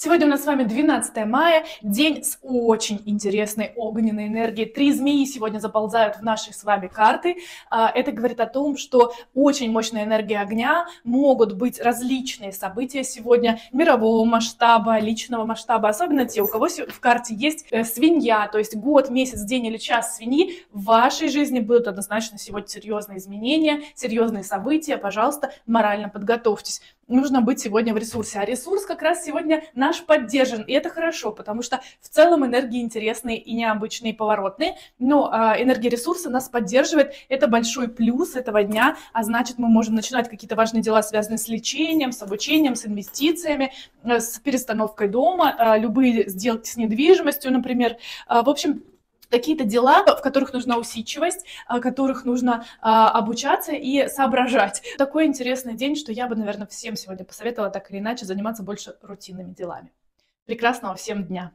Сегодня у нас с вами 12 мая, день с очень интересной огненной энергией. 3 змеи сегодня заползают в наши с вами карты. Это говорит о том, что очень мощная энергия огня, могут быть различные события сегодня мирового масштаба, личного масштаба, особенно те, у кого в карте есть свинья, то есть год, месяц, день или час свиньи, в вашей жизни будут однозначно сегодня серьезные изменения, серьезные события. Пожалуйста, морально подготовьтесь. Нужно быть сегодня в ресурсе, а ресурс как раз сегодня наш поддержан, и это хорошо, потому что в целом энергии интересные и необычные, и поворотные, но энергия ресурса нас поддерживает, это большой плюс этого дня, а значит, мы можем начинать какие-то важные дела, связанные с лечением, с обучением, с инвестициями, с перестановкой дома, любые сделки с недвижимостью, например. В общем, какие-то дела, в которых нужна усидчивость, в которых нужно обучаться и соображать. Такой интересный день, что я бы, наверное, всем сегодня посоветовала так или иначе заниматься больше рутинными делами. Прекрасного всем дня!